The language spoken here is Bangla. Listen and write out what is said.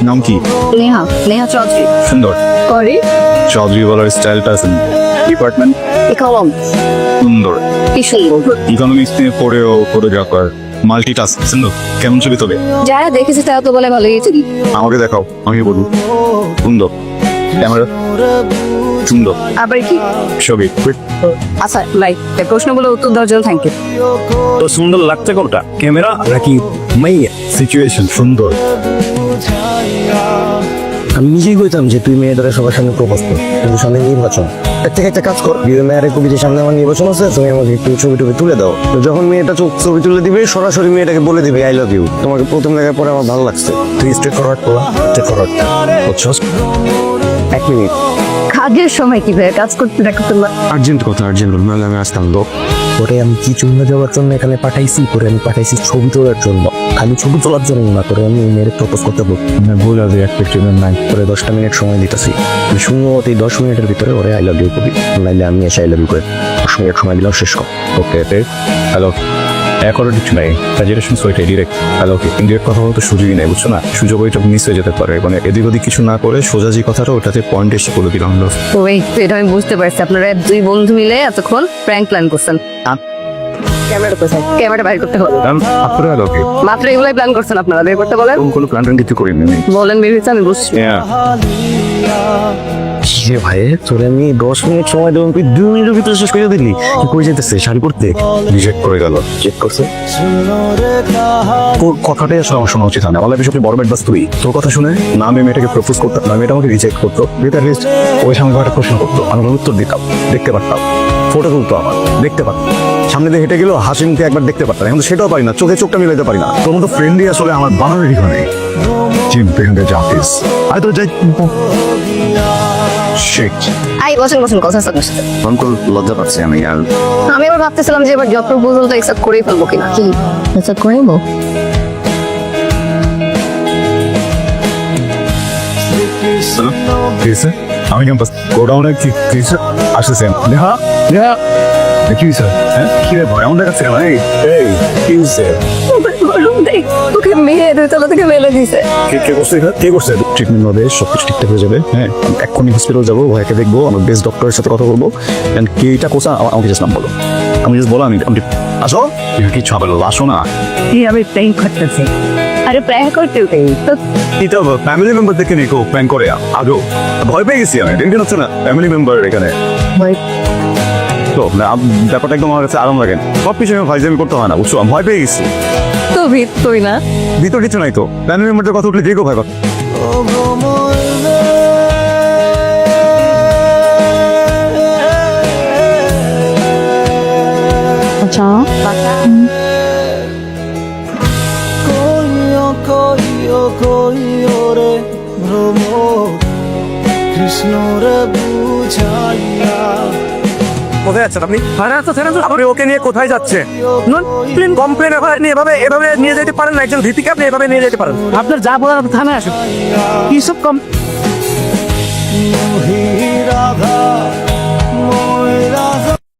নাম কি? নেহা নেহা চৌধুরী। সুন্দর। করি চৌধুরী বলার স্টাইলটা আছে। ডিপার্টমেন্ট? ইকোনম। সুন্দর। কি সুন্দর। ইকোনমিক্স নিয়ে পড়েও ফটোগ্রাফার, মাল্টিটাস্ক। সুন্দর। কেমন ছবি তোলে? যারা দেখেছে তারা তো বলে ভালোই ছবি। আমাকে দেখাও, আমি বলবো। সুন্দর। ক্যামেরা? সুন্দর। আবার কি? ছবি। আচ্ছা লাইক প্রশ্নগুলো উত্তর দেওয়ার জন্য থ্যাংক ইউ। তো সুন্দর লাগছে কোনটা, ক্যামেরা নাকি মাইয়া? সিচুয়েশন সুন্দর। আমি নিজেই কইতাম যে তুই মেয়েদের সবার সামনে প্রপোজ কর, কিন্তু সামনে নির্বাচন। এর থেকে একটা কাজ কর, বিয়ে মেয়ের কবিদের সামনে আমার নির্বাচন আছে, তুমি আমাকে একটু ছবি টবি তুলে দাও। তো যখন মেয়েটা ছবি তুলে দিবে, সরাসরি মেয়েটাকে বলে দিবে আই লাভ ইউ, তোমাকে প্রথম দেখার পরে আমার ভালো লাগছে। তুই স্ট্রেট ফরওয়ার্ড করলা, স্ট্রেট ফরওয়ার্ড বুঝছস? 1 মিনিট। কাজের সময় কিভাবে কাজ করতে দেখো তোমরা? আর্জেন্ট কথা, আর্জেন্ট নাহলে আমি আসতাম লোক। ওরে আমি কি চুমনা যাওয়ার জন্য এখানে পাঠাইছি, করে আমি পাঠাইছি ছবি তোলার জন্য। খালি ছবি তোলার জন্য না, করে আমি মেয়ের প্রপোজ করতে বলবো। ভুল আছে, এক্সপেকটেশন নাই। করে 10টা মিনিট সময় দিতেছি, শূন্য এই 10 মিনিটের ভিতরে ওরে আই লাভ ইউ কবি, নাইলে আমি এসে আই লাভ ইউ করে 10 মিনিট সময় দিলাম, শেষ কর। ওকে। হ্যালো। এখনো কিছু নাই, সাজেশন ওইটাই ডিরেক্ট। হ্যালো। ইনডিরেক্ট কথা বলতে সুযোগই নেই, বুঝছো না? সুযোগ ওইটা মিস হয়ে যেতে পারে, মানে এদিক ওদিক কিছু না করে সোজা যে কথাটা ওটাতে পয়েন্ট এসে বলে দিলাম। ওয়েট, এটা আমি বুঝতে পারছি আপনারা দুই বন্ধু মিলে এতক্ষণ প্র্যাঙ্ক প্ল্যান করছেন। ক্যামেরা কোথায়? ক্যামেরাটা বাইর করতে হবে। আপনারা ওকে মাত্র এগুলাই প্ল্যান করছেন আপনারা, বের করতে বলেন। কোনো প্ল্যান কিছু করিনি আমি। বলেন বেরিয়েছে, আমি বুঝছি। যে ভাই তোরে আমি 10 মিনিট সময় দেবো, তুই 2 মিনিটের ভিতরে শেষ করে দিলি। তুই কই যেতেছে? শাড়ি পরতে? রিজেক্ট করে গেল। চেক করছে তোর কথাটাই আসলে আমার শোনা উচিত হয় না। আমার লাইফে সবচেয়ে বড় মেট বাস তুই। তোর কথা শুনে না আমি মেয়েটাকে প্রপোজ করতাম, না মেয়েটা আমাকে রিজেক্ট করতো, বেটার লিস্ট ওই সামনে একটা প্রশ্ন করতো, আমি উত্তর দিতাম, দেখতে পারতাম, ফটো তুলতো আমার, দেখতে পারতাম, সামনে দিয়ে হেঁটে গেলেও হাসি মুখে একবার দেখতে পারতাম। এখন তো সেটাও পারি না, চোখে চোখটা মিলাইতে পারি না। তোর মতো ফ্রেন্ডই আসলে আমার বানানোর ঠিকানা নেই। চিন্তা জাতিস আই তো যাই শেখ। আই বসেন বসেন, কথা আপনার সাথে। লজ্জা পাচ্ছি আমি। আর আমি এবার ভাবতেছিলাম যে এবার জব প্রপোজালটা অ্যাকসেপ্ট করেই ফেলবো কিনা। কি অ্যাকসেপ্ট করে নেবো? আমি ক্যাম্পাস গোডাউনে কি আসতেছেন? নেহা নেহা কি স্যার? হ্যাঁ কি রে ভয় আমাদের কাছে ভাই? এই কি স্যার? ওকে মেয়ে দুইতলা থেকে মেলে দিছে। কে করছে এটা? কে করছে? ট্রিটমেন্ট হবে, সবকিছু ঠিকঠাক হয়ে যাবে। হ্যাঁ এক্ষুনি হসপিটাল যাবো, ভাইকে দেখবো, আমার বেস্ট ডক্টরের সাথে কথা বলবো। এন্ড কে এটা করছে আমাকে জাস্ট নাম বলো। আমি জাস্ট বলো, আমি আসো কিছু হবে না, আসো না। আমি প্র্যাঙ্ক করতেছি। আরে প্র্যাঙ্ক করতে তো এটা ফ্যামিলি মেম্বার দেখে নিকো প্ল্যান করে আগেও ভয় পেয়ে গেছি আমি। টেনশন হচ্ছে না, ফ্যামিলি মেম্বার এখানে তো ব্যাপারটা একদম আমার কাছে আরাম লাগে। সব কিছু আমি ফাইজামি করতে হয় না, বুঝছো? আমি ভয় পেয়ে গেছি। তো তুই না ভিতর কিছু নাই তো, ফ্যামিলি মেম্বারদের কথা উঠলে যে কেউ ভয় পাবে। আচ্ছা কোথায় যাচ্ছেন আপনি? আপনি ওকে নিয়ে কোথায় যাচ্ছেন? কমপ্লেন এভাবে নিয়ে যেতে পারেন না, একজন ভিত্তিকে আপনি এভাবে নিয়ে যেতে পারেন। আপনার যা বলার আপনি থানায় আসুন। কি সব কম